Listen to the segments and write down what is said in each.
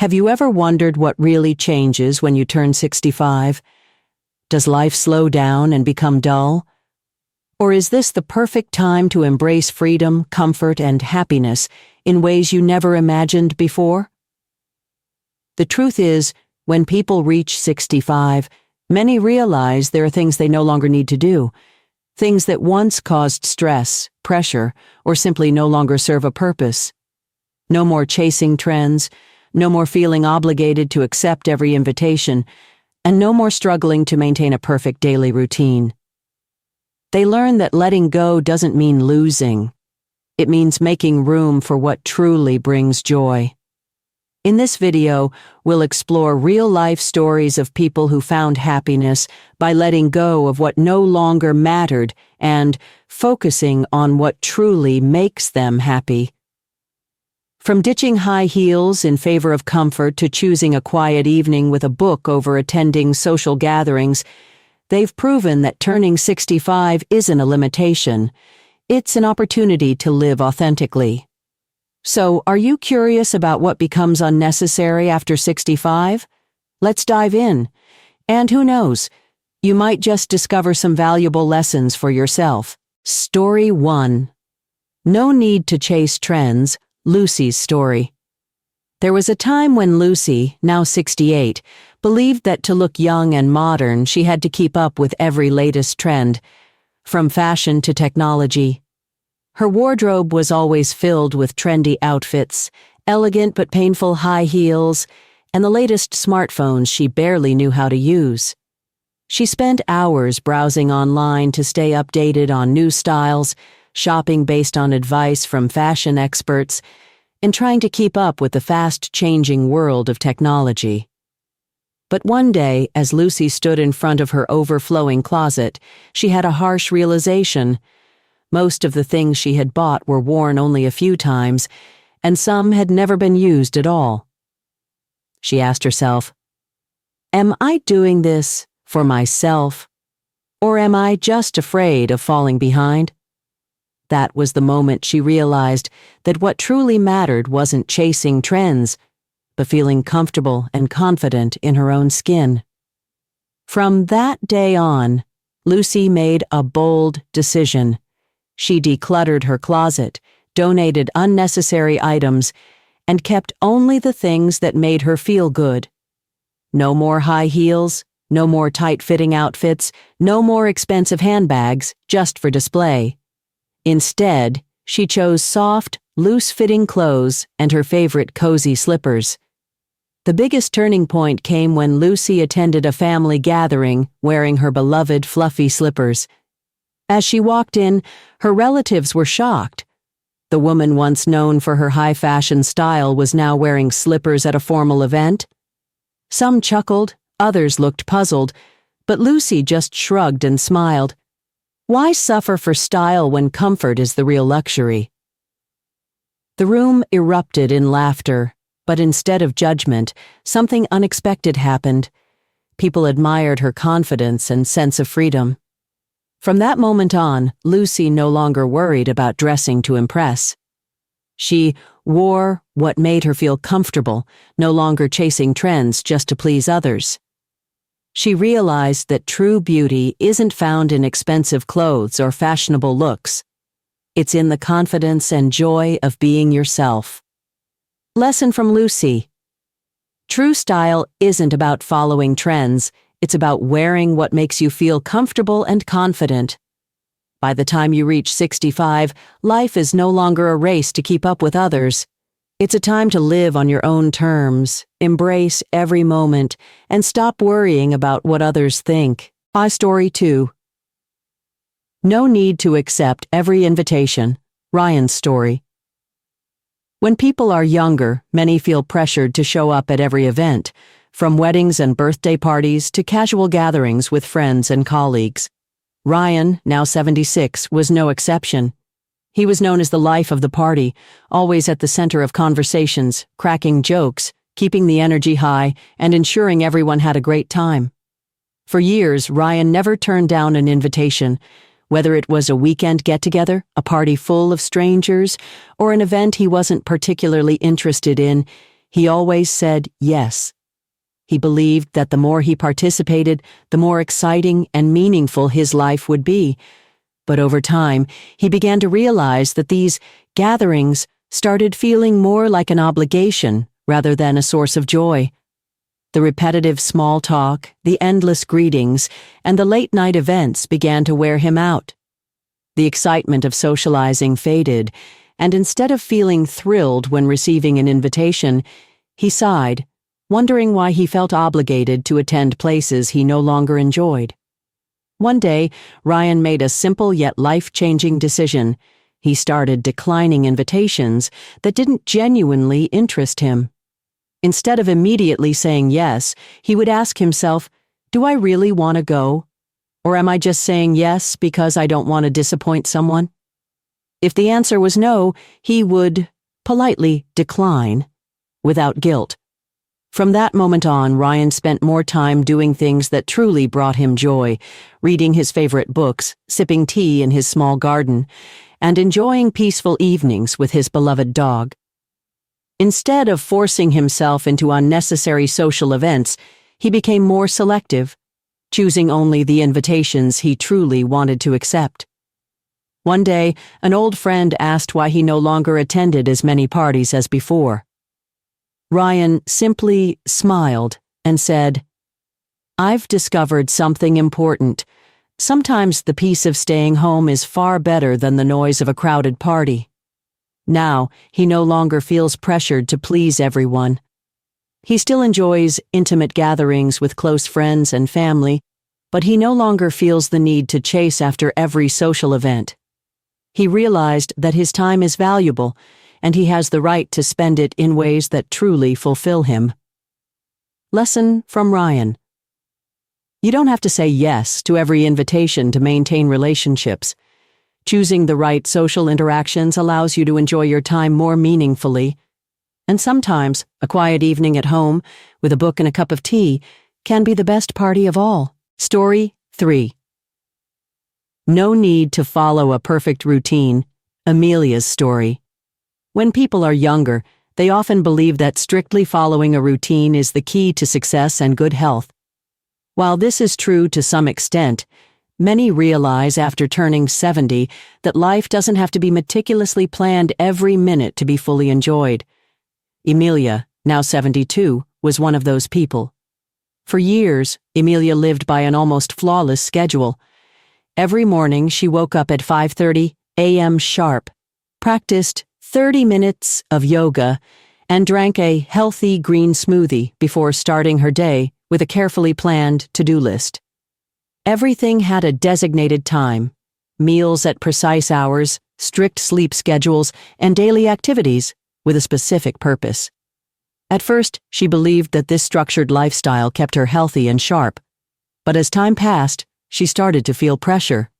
Have you ever wondered what really changes when you turn 65? Does life slow down and become dull? Or is this the perfect time to embrace freedom, comfort, and happiness in ways you never imagined before? The truth is, when people reach 65, many realize there are things they no longer need to do, things that once caused stress, pressure, or simply no longer serve a purpose. No more chasing trends, no more feeling obligated to accept every invitation, and no more struggling to maintain a perfect daily routine. They learn that letting go doesn't mean losing. It means making room for what truly brings joy. In this video, we'll explore real-life stories of people who found happiness by letting go of what no longer mattered and focusing on what truly makes them happy. From ditching high heels in favor of comfort to choosing a quiet evening with a book over attending social gatherings, they've proven that turning 65 isn't a limitation. It's an opportunity to live authentically. So, are you curious about what becomes unnecessary after 65? Let's dive in. And who knows, you might just discover some valuable lessons for yourself. Story 1. No need to chase trends. Lucy's story. There was a time when Lucy, now 68, believed that to look young and modern, she had to keep up with every latest trend, from fashion to technology. Her wardrobe was always filled with trendy outfits, elegant but painful high heels, and the latest smartphones she barely knew how to use. She spent hours browsing online to stay updated on new styles, shopping based on advice from fashion experts, and trying to keep up with the fast-changing world of technology. But one day, as Lucy stood in front of her overflowing closet, she had a harsh realization. Most of the things she had bought were worn only a few times, and some had never been used at all. She asked herself, "Am I doing this for myself, or am I just afraid of falling behind?" That was the moment she realized that what truly mattered wasn't chasing trends, but feeling comfortable and confident in her own skin. From that day on, Lucy made a bold decision. She decluttered her closet, donated unnecessary items, and kept only the things that made her feel good. No more high heels, no more tight-fitting outfits, no more expensive handbags just for display. Instead, she chose soft, loose-fitting clothes and her favorite cozy slippers. The biggest turning point came when Lucy attended a family gathering wearing her beloved fluffy slippers. As she walked in, her relatives were shocked. The woman once known for her high-fashion style was now wearing slippers at a formal event. Some chuckled, others looked puzzled, but Lucy just shrugged and smiled. Why suffer for style when comfort is the real luxury? The room erupted in laughter, but instead of judgment, something unexpected happened. People admired her confidence and sense of freedom. From that moment on, Lucy no longer worried about dressing to impress. She wore what made her feel comfortable, no longer chasing trends just to please others. She realized that true beauty isn't found in expensive clothes or fashionable looks. It's in the confidence and joy of being yourself. Lesson from Lucy. True style isn't about following trends, it's about wearing what makes you feel comfortable and confident. By the time you reach 65, life is no longer a race to keep up with others. It's a time to live on your own terms, embrace every moment, and stop worrying about what others think. Story 2. No need to accept every invitation. Ryan's story. When people are younger, many feel pressured to show up at every event, from weddings and birthday parties to casual gatherings with friends and colleagues. Ryan, now 76, was no exception. He was known as the life of the party, always at the center of conversations, cracking jokes, keeping the energy high, and ensuring everyone had a great time. For years, Ryan never turned down an invitation, whether it was a weekend get-together, a party full of strangers, or an event he wasn't particularly interested in. He always said yes. He believed that the more he participated, the more exciting and meaningful his life would be. But over time, he began to realize that these gatherings started feeling more like an obligation rather than a source of joy. The repetitive small talk, the endless greetings, and the late-night events began to wear him out. The excitement of socializing faded, and instead of feeling thrilled when receiving an invitation, he sighed, wondering why he felt obligated to attend places he no longer enjoyed. One day, Ryan made a simple yet life-changing decision. He started declining invitations that didn't genuinely interest him. Instead of immediately saying yes, he would ask himself, "Do I really want to go? Or am I just saying yes because I don't want to disappoint someone?" If the answer was no, he would politely decline, without guilt. From that moment on, Ryan spent more time doing things that truly brought him joy, reading his favorite books, sipping tea in his small garden, and enjoying peaceful evenings with his beloved dog. Instead of forcing himself into unnecessary social events, he became more selective, choosing only the invitations he truly wanted to accept. One day, an old friend asked why he no longer attended as many parties as before. Ryan simply smiled and said, "I've discovered something important. Sometimes the peace of staying home is far better than the noise of a crowded party." Now, he no longer feels pressured to please everyone. He still enjoys intimate gatherings with close friends and family, but he no longer feels the need to chase after every social event. He realized that his time is valuable, and he has the right to spend it in ways that truly fulfill him. Lesson from Ryan. You don't have to say yes to every invitation to maintain relationships. Choosing the right social interactions allows you to enjoy your time more meaningfully. And sometimes, a quiet evening at home, with a book and a cup of tea, can be the best party of all. Story 3. No need to follow a perfect routine. Amelia's story. When people are younger, they often believe that strictly following a routine is the key to success and good health. While this is true to some extent, many realize after turning 70 that life doesn't have to be meticulously planned every minute to be fully enjoyed. Emilia, now 72, was one of those people. For years, Emilia lived by an almost flawless schedule. Every morning, she woke up at 5:30 a.m. sharp, practiced 30 minutes of yoga, and drank a healthy green smoothie before starting her day with a carefully planned to-do list. Everything had a designated time: meals at precise hours, strict sleep schedules, and daily activities with a specific purpose. At first, she believed that this structured lifestyle kept her healthy and sharp. But as time passed, she started to feel pressure.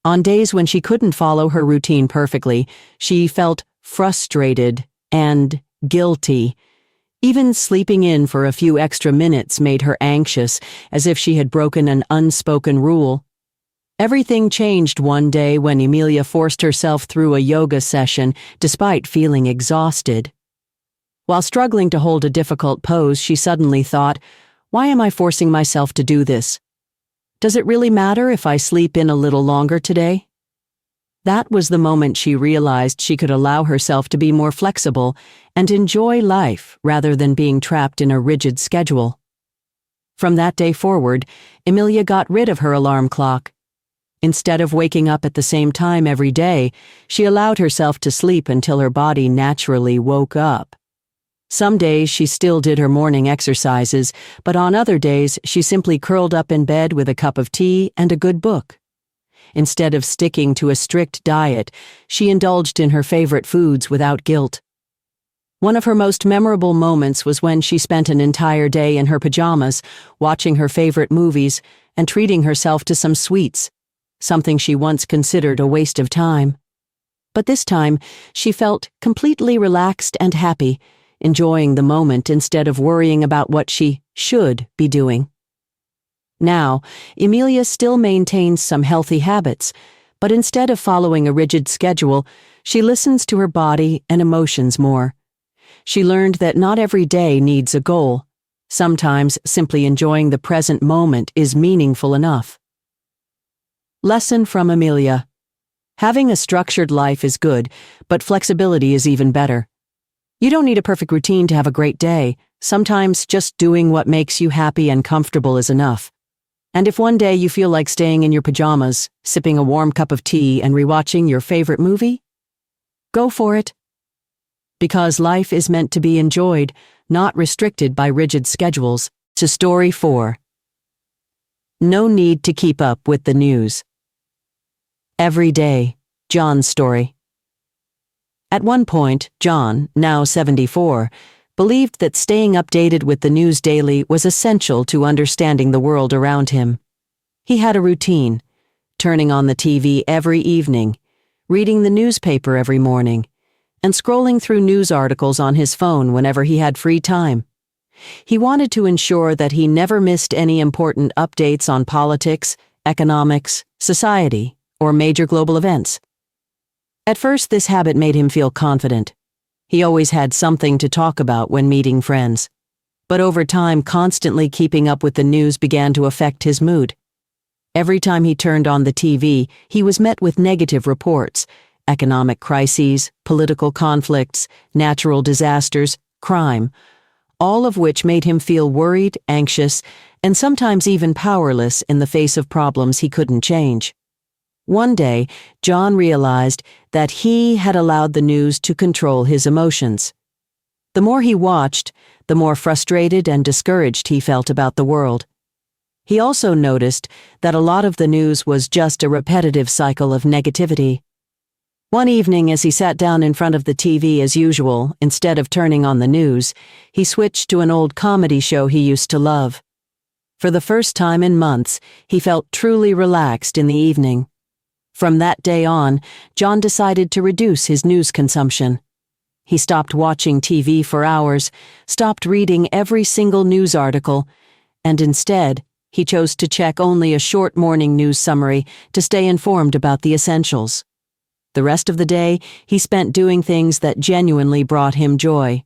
On days when she couldn't follow her routine perfectly, she felt frustrated and guilty. Even sleeping in for a few extra minutes made her anxious, as if she had broken an unspoken rule. Everything changed one day when Emilia forced herself through a yoga session despite feeling exhausted. While struggling to hold a difficult pose, she suddenly thought, "Why am I forcing myself to do this? Does it really matter if I sleep in a little longer today?" That was the moment she realized she could allow herself to be more flexible and enjoy life rather than being trapped in a rigid schedule. From that day forward, Emilia got rid of her alarm clock. Instead of waking up at the same time every day, she allowed herself to sleep until her body naturally woke up. Some days she still did her morning exercises, but on other days she simply curled up in bed with a cup of tea and a good book. Instead of sticking to a strict diet, she indulged in her favorite foods without guilt. One of her most memorable moments was when she spent an entire day in her pajamas, watching her favorite movies and treating herself to some sweets, something she once considered a waste of time. But this time, she felt completely relaxed and happy, enjoying the moment instead of worrying about what she should be doing. Now, Emilia still maintains some healthy habits, but instead of following a rigid schedule, she listens to her body and emotions more. She learned that not every day needs a goal. Sometimes simply enjoying the present moment is meaningful enough. Lesson from Amelia. Having a structured life is good, but flexibility is even better. You don't need a perfect routine to have a great day. Sometimes just doing what makes you happy and comfortable is enough. And if one day you feel like staying in your pajamas, sipping a warm cup of tea, and rewatching your favorite movie, go for it. Because life is meant to be enjoyed, not restricted by rigid schedules. To Story 4. No need to keep up with the news. Every day, John's story. At one point, John, now 74, believed that staying updated with the news daily was essential to understanding the world around him. He had a routine, turning on the TV every evening, reading the newspaper every morning, and scrolling through news articles on his phone whenever he had free time. He wanted to ensure that he never missed any important updates on politics, economics, society, or major global events. At first, this habit made him feel confident. He always had something to talk about when meeting friends. But over time, constantly keeping up with the news began to affect his mood. Every time he turned on the TV, he was met with negative reports: economic crises, political conflicts, natural disasters, crime, all of which made him feel worried, anxious, and sometimes even powerless in the face of problems he couldn't change. One day, John realized that he had allowed the news to control his emotions. The more he watched, the more frustrated and discouraged he felt about the world. He also noticed that a lot of the news was just a repetitive cycle of negativity. One evening, as he sat down in front of the TV as usual, instead of turning on the news, he switched to an old comedy show he used to love. For the first time in months, he felt truly relaxed in the evening. From that day on, John decided to reduce his news consumption. He stopped watching TV for hours, stopped reading every single news article, and instead, he chose to check only a short morning news summary to stay informed about the essentials. The rest of the day, he spent doing things that genuinely brought him joy.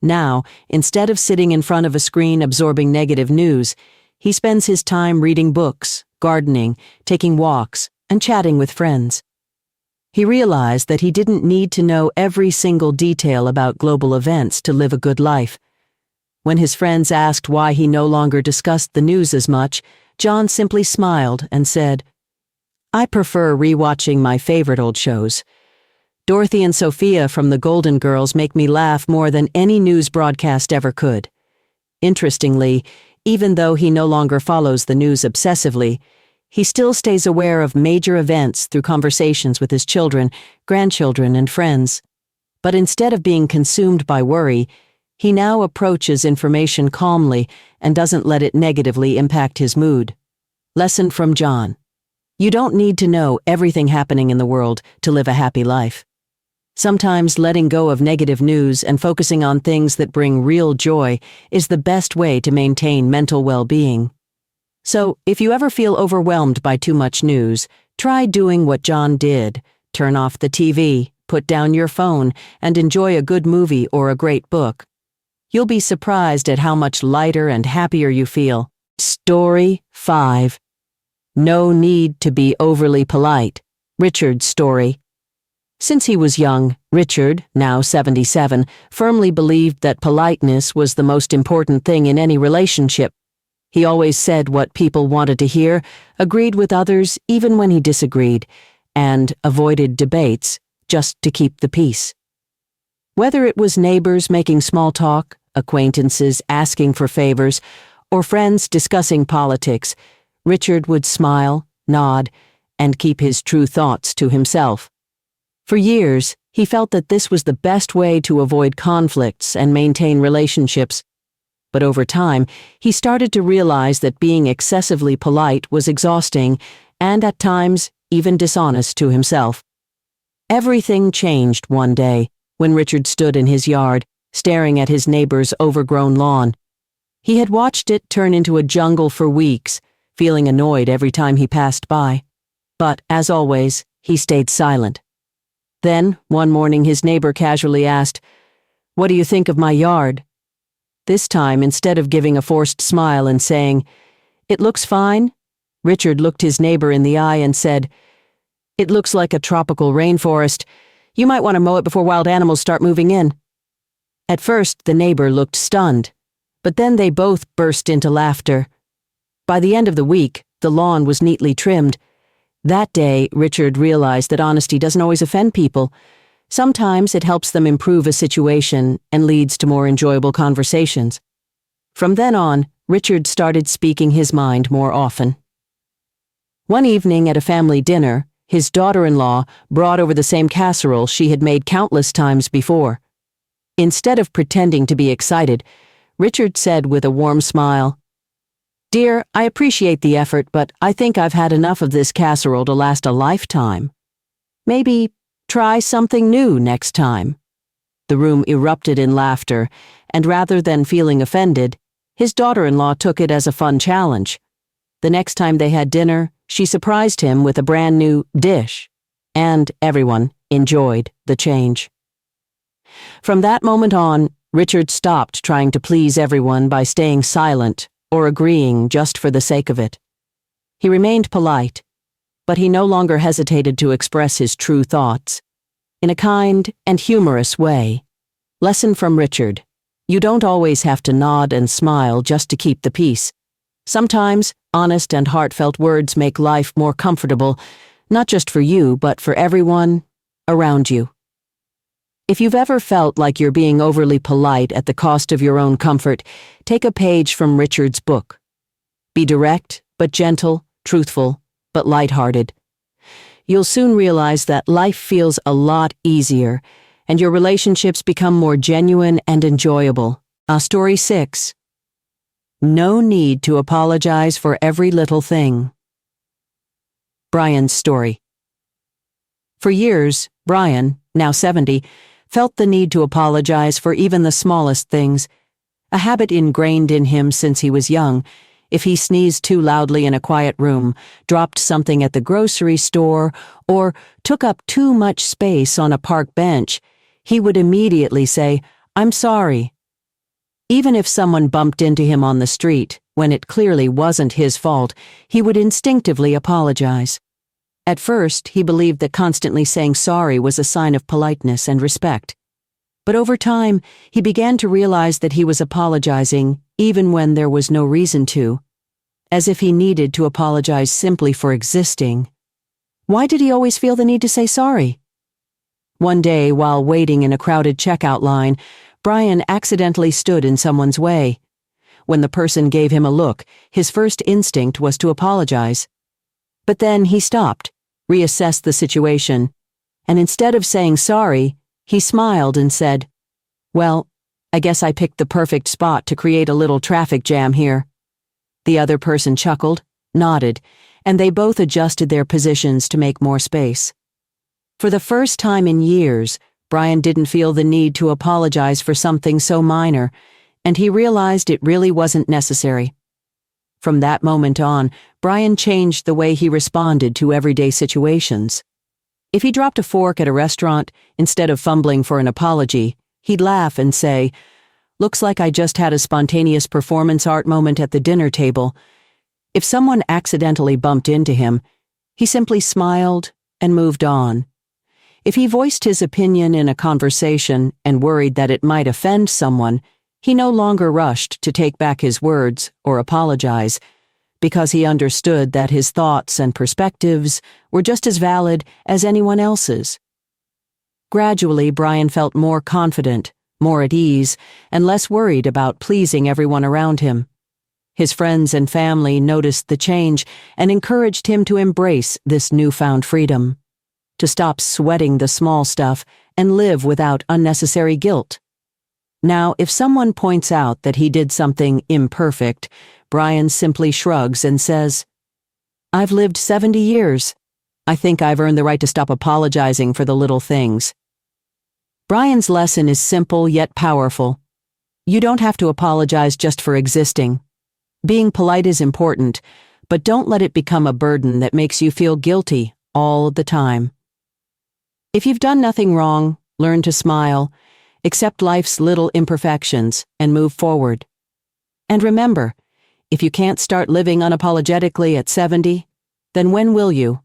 Now, instead of sitting in front of a screen absorbing negative news, he spends his time reading books, gardening, taking walks, and chatting with friends. He realized that he didn't need to know every single detail about global events to live a good life. When his friends asked why he no longer discussed the news as much, John simply smiled and said, "I prefer rewatching my favorite old shows. Dorothy and Sophia from the Golden Girls make me laugh more than any news broadcast ever could." Interestingly, even though he no longer follows the news obsessively, he still stays aware of major events through conversations with his children, grandchildren, and friends. But instead of being consumed by worry, he now approaches information calmly and doesn't let it negatively impact his mood. Lesson from John. You don't need to know everything happening in the world to live a happy life. Sometimes letting go of negative news and focusing on things that bring real joy is the best way to maintain mental well-being. So, if you ever feel overwhelmed by too much news, try doing what John did. Turn off the TV, put down your phone, and enjoy a good movie or a great book. You'll be surprised at how much lighter and happier you feel. Story 5. No need to be overly polite. Richard's story. Since he was young, Richard, now 77, firmly believed that politeness was the most important thing in any relationship. He always said what people wanted to hear, agreed with others even when he disagreed, and avoided debates just to keep the peace. Whether it was neighbors making small talk, acquaintances asking for favors, or friends discussing politics, Richard would smile, nod, and keep his true thoughts to himself. For years, he felt that this was the best way to avoid conflicts and maintain relationships. But over time, he started to realize that being excessively polite was exhausting and, at times, even dishonest to himself. Everything changed one day when Richard stood in his yard, staring at his neighbor's overgrown lawn. He had watched it turn into a jungle for weeks, feeling annoyed every time he passed by. But, as always, he stayed silent. Then, one morning his neighbor casually asked, "What do you think of my yard?" This time, instead of giving a forced smile and saying, "It looks fine," Richard looked his neighbor in the eye and said, "It looks like a tropical rainforest. You might want to mow it before wild animals start moving in." At first, the neighbor looked stunned, but then they both burst into laughter. By the end of the week, the lawn was neatly trimmed. That day, Richard realized that honesty doesn't always offend people. Sometimes it helps them improve a situation and leads to more enjoyable conversations. From then on, Richard started speaking his mind more often. One evening at a family dinner, his daughter-in-law brought over the same casserole she had made countless times before. Instead of pretending to be excited, Richard said with a warm smile, "Dear, I appreciate the effort, but I think I've had enough of this casserole to last a lifetime. Maybe try something new next time." The room erupted in laughter, and rather than feeling offended, his daughter-in-law took it as a fun challenge. The next time they had dinner, she surprised him with a brand new dish, and everyone enjoyed the change. From that moment on, Richard stopped trying to please everyone by staying silent or agreeing just for the sake of it. He remained polite, but he no longer hesitated to express his true thoughts. In a kind and humorous way. Lesson from Richard: you don't always have to nod and smile just to keep the peace. Sometimes, honest and heartfelt words make life more comfortable, not just for you, but for everyone around you. If you've ever felt like you're being overly polite at the cost of your own comfort, take a page from Richard's book. Be direct, but gentle, truthful, but lighthearted. You'll soon realize that life feels a lot easier, and your relationships become more genuine and enjoyable. Story 6. No need to apologize for every little thing. Brian's story. For years, Brian, now 70, felt the need to apologize for even the smallest things, a habit ingrained in him since he was young. If he sneezed too loudly in a quiet room, dropped something at the grocery store, or took up too much space on a park bench, he would immediately say, "I'm sorry." Even if someone bumped into him on the street, when it clearly wasn't his fault, he would instinctively apologize. At first, he believed that constantly saying sorry was a sign of politeness and respect. But over time, he began to realize that he was apologizing even when there was no reason to, as if he needed to apologize simply for existing. Why did he always feel the need to say sorry? One day, while waiting in a crowded checkout line, Brian accidentally stood in someone's way. When the person gave him a look, his first instinct was to apologize. But then he stopped, reassessed the situation, and instead of saying sorry, he smiled and said, "Well, I guess I picked the perfect spot to create a little traffic jam here." The other person chuckled, nodded, and they both adjusted their positions to make more space. For the first time in years, Brian didn't feel the need to apologize for something so minor, and he realized it really wasn't necessary. From that moment on, Brian changed the way he responded to everyday situations. If he dropped a fork at a restaurant, instead of fumbling for an apology, he'd laugh and say, "Looks like I just had a spontaneous performance art moment at the dinner table." If someone accidentally bumped into him, he simply smiled and moved on. If he voiced his opinion in a conversation and worried that it might offend someone, he no longer rushed to take back his words or apologize, because he understood that his thoughts and perspectives were just as valid as anyone else's. Gradually, Brian felt more confident, more at ease, and less worried about pleasing everyone around him. His friends and family noticed the change and encouraged him to embrace this newfound freedom, to stop sweating the small stuff and live without unnecessary guilt. Now, if someone points out that he did something imperfect, Brian simply shrugs and says, "I've lived 70 years. I think I've earned the right to stop apologizing for the little things." Brian's lesson is simple yet powerful. You don't have to apologize just for existing. Being polite is important, but don't let it become a burden that makes you feel guilty all the time. If you've done nothing wrong, learn to smile, Accept life's little imperfections and move forward. And remember, if you can't start living unapologetically at 70, then when will you?